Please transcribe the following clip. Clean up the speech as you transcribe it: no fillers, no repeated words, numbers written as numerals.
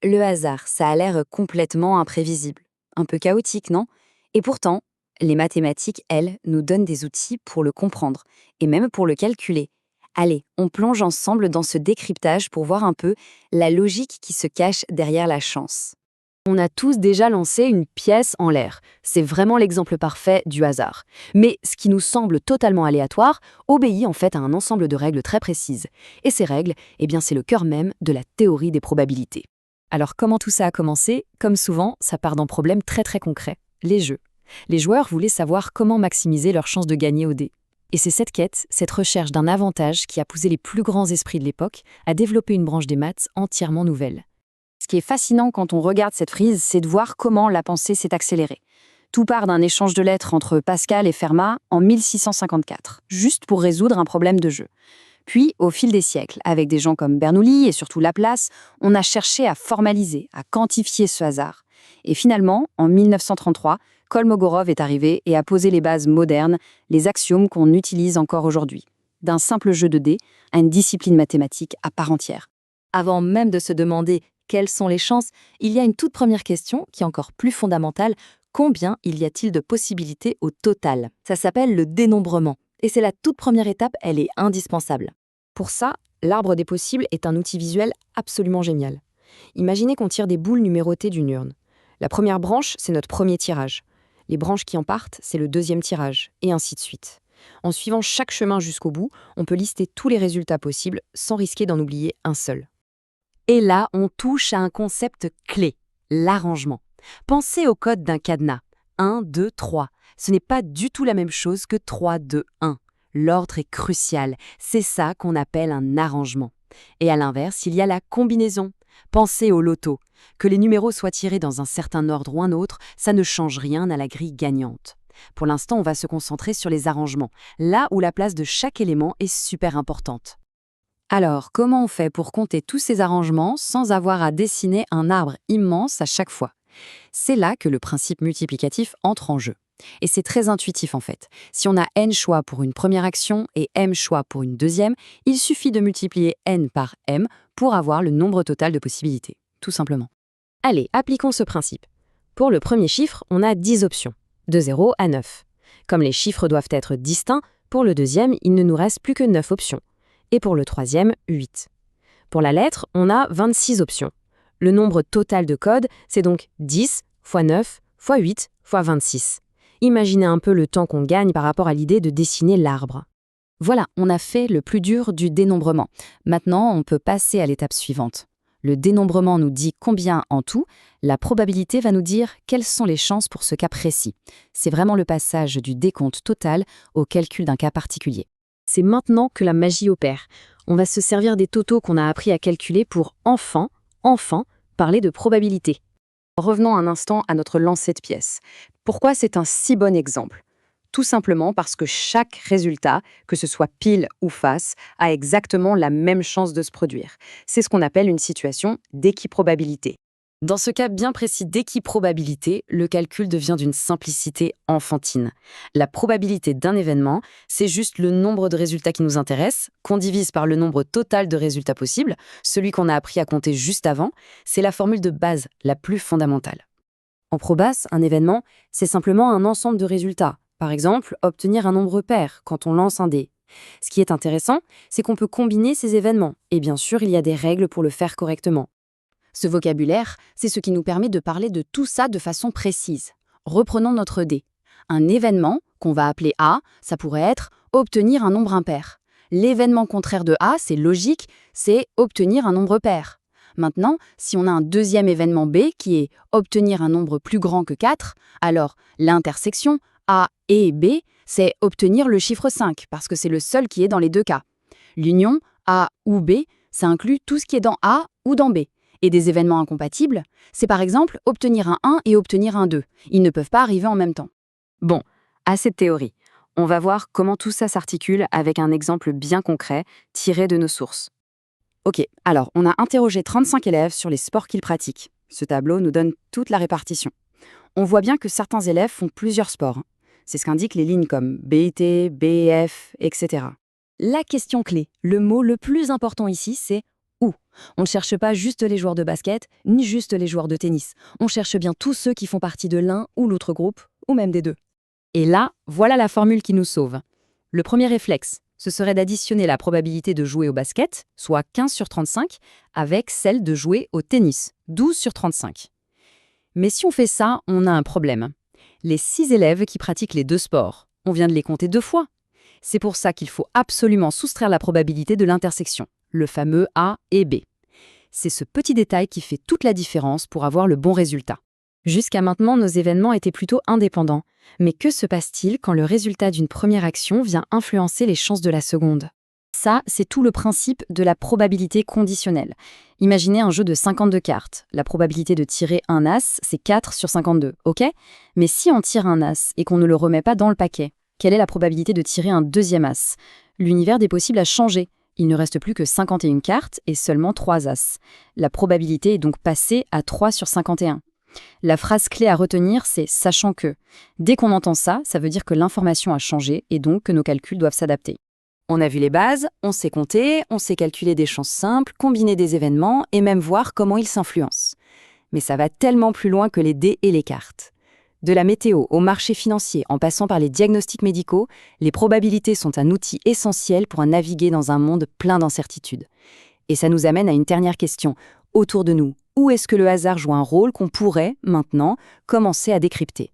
Le hasard, ça a l'air complètement imprévisible. Un peu chaotique, non? Et pourtant, les mathématiques, elles, nous donnent des outils pour le comprendre, et même pour le calculer. Allez, on plonge ensemble dans ce décryptage pour voir un peu la logique qui se cache derrière la chance. On a tous déjà lancé une pièce en l'air. C'est vraiment l'exemple parfait du hasard. Mais ce qui nous semble totalement aléatoire obéit en fait à un ensemble de règles très précises. Et ces règles, eh bien, c'est le cœur même de la théorie des probabilités. Alors comment tout ça a commencé? Comme souvent, ça part d'un problème très concret, les jeux. Les joueurs voulaient savoir comment maximiser leurs chances de gagner au dé. Et c'est cette quête, cette recherche d'un avantage qui a poussé les plus grands esprits de l'époque à développer une branche des maths entièrement nouvelle. Ce qui est fascinant quand on regarde cette frise, c'est de voir comment la pensée s'est accélérée. Tout part d'un échange de lettres entre Pascal et Fermat en 1654, juste pour résoudre un problème de jeu. Puis, au fil des siècles, avec des gens comme Bernoulli et surtout Laplace, on a cherché à formaliser, à quantifier ce hasard. Et finalement, en 1933, Kolmogorov est arrivé et a posé les bases modernes, les axiomes qu'on utilise encore aujourd'hui. D'un simple jeu de dés à une discipline mathématique à part entière. Avant même de se demander quelles sont les chances, il y a une toute première question qui est encore plus fondamentale. Combien y a-t-il de possibilités au total? Ça s'appelle le dénombrement. Et c'est la toute première étape, elle est indispensable. Pour ça, l'arbre des possibles est un outil visuel absolument génial. Imaginez qu'on tire des boules numérotées d'une urne. La première branche, c'est notre premier tirage. Les branches qui en partent, c'est le deuxième tirage, et ainsi de suite. En suivant chaque chemin jusqu'au bout, on peut lister tous les résultats possibles sans risquer d'en oublier un seul. Et là, on touche à un concept clé, l'arrangement. Pensez au code d'un cadenas. 1, 2, 3. Ce n'est pas du tout la même chose que 3, 2, 1. L'ordre est crucial. C'est ça qu'on appelle un arrangement. Et à l'inverse, il y a la combinaison. Pensez au loto. Que les numéros soient tirés dans un certain ordre ou un autre, ça ne change rien à la grille gagnante. Pour l'instant, on va se concentrer sur les arrangements, là où la place de chaque élément est super importante. Alors, comment on fait pour compter tous ces arrangements sans avoir à dessiner un arbre immense à chaque fois? C'est là que le principe multiplicatif entre en jeu. Et c'est très intuitif en fait. Si on a n choix pour une première action et m choix pour une deuxième, il suffit de multiplier n par m pour avoir le nombre total de possibilités, tout simplement. Allez, appliquons ce principe. Pour le premier chiffre, on a 10 options, de 0 à 9. Comme les chiffres doivent être distincts, pour le deuxième, il ne nous reste plus que 9 options. Et pour le troisième, 8. Pour la lettre, on a 26 options. Le nombre total de codes, c'est donc 10 fois 9 fois 8 fois 26. Imaginez un peu le temps qu'on gagne par rapport à l'idée de dessiner l'arbre. Voilà, on a fait le plus dur du dénombrement. Maintenant, on peut passer à l'étape suivante. Le dénombrement nous dit combien en tout, la probabilité va nous dire quelles sont les chances pour ce cas précis. C'est vraiment le passage du décompte total au calcul d'un cas particulier. C'est maintenant que la magie opère. On va se servir des totaux qu'on a appris à calculer pour enfin, parler de probabilité. Revenons un instant à notre lancer de pièces. Pourquoi c'est un si bon exemple? Tout simplement parce que chaque résultat, que ce soit pile ou face, a exactement la même chance de se produire. C'est ce qu'on appelle une situation d'équiprobabilité. Dans ce cas bien précis d'équiprobabilité, le calcul devient d'une simplicité enfantine. La probabilité d'un événement, c'est juste le nombre de résultats qui nous intéressent, qu'on divise par le nombre total de résultats possibles, celui qu'on a appris à compter juste avant. C'est la formule de base, la plus fondamentale. En probas, un événement, c'est simplement un ensemble de résultats. Par exemple, obtenir un nombre pair quand on lance un dé. Ce qui est intéressant, c'est qu'on peut combiner ces événements. Et bien sûr, il y a des règles pour le faire correctement. Ce vocabulaire, c'est ce qui nous permet de parler de tout ça de façon précise. Reprenons notre dé. Un événement, qu'on va appeler A, ça pourrait être obtenir un nombre impair. L'événement contraire de A, c'est logique, c'est obtenir un nombre pair. Maintenant, si on a un deuxième événement B qui est obtenir un nombre plus grand que 4, alors l'intersection A et B, c'est obtenir le chiffre 5, parce que c'est le seul qui est dans les deux cas. L'union A ou B, ça inclut tout ce qui est dans A ou dans B. Et des événements incompatibles, c'est par exemple obtenir un 1 et obtenir un 2. Ils ne peuvent pas arriver en même temps. Bon, assez de théorie. On va voir comment tout ça s'articule avec un exemple bien concret tiré de nos sources. Ok, alors on a interrogé 35 élèves sur les sports qu'ils pratiquent. Ce tableau nous donne toute la répartition. On voit bien que certains élèves font plusieurs sports. C'est ce qu'indiquent les lignes comme BIT, BF, etc. La question clé, le mot le plus important ici, c'est où. On ne cherche pas juste les joueurs de basket, ni juste les joueurs de tennis. On cherche bien tous ceux qui font partie de l'un ou l'autre groupe, ou même des deux. Et là, voilà la formule qui nous sauve. Le premier réflexe, ce serait d'additionner la probabilité de jouer au basket, soit 15 sur 35, avec celle de jouer au tennis, 12 sur 35. Mais si on fait ça, on a un problème. Les 6 élèves qui pratiquent les deux sports, on vient de les compter 2 fois. C'est pour ça qu'il faut absolument soustraire la probabilité de l'intersection, le fameux A et B. C'est ce petit détail qui fait toute la différence pour avoir le bon résultat. Jusqu'à maintenant, nos événements étaient plutôt indépendants. Mais que se passe-t-il quand le résultat d'une première action vient influencer les chances de la seconde? Ça, c'est tout le principe de la probabilité conditionnelle. Imaginez un jeu de 52 cartes. La probabilité de tirer un as, c'est 4 sur 52, ok? Mais si on tire un as et qu'on ne le remet pas dans le paquet, quelle est la probabilité de tirer un deuxième as? L'univers des possibles a changé. Il ne reste plus que 51 cartes et seulement 3 as. La probabilité est donc passée à 3 sur 51. La phrase clé à retenir, c'est « sachant que ». Dès qu'on entend ça, ça veut dire que l'information a changé et donc que nos calculs doivent s'adapter. On a vu les bases, on sait compter, on sait calculer des chances simples, combiner des événements et même voir comment ils s'influencent. Mais ça va tellement plus loin que les dés et les cartes. De la météo au marché financier, en passant par les diagnostics médicaux, les probabilités sont un outil essentiel pour naviguer dans un monde plein d'incertitudes. Et ça nous amène à une dernière question. Autour de nous, où est-ce que le hasard joue un rôle qu'on pourrait, maintenant, commencer à décrypter ?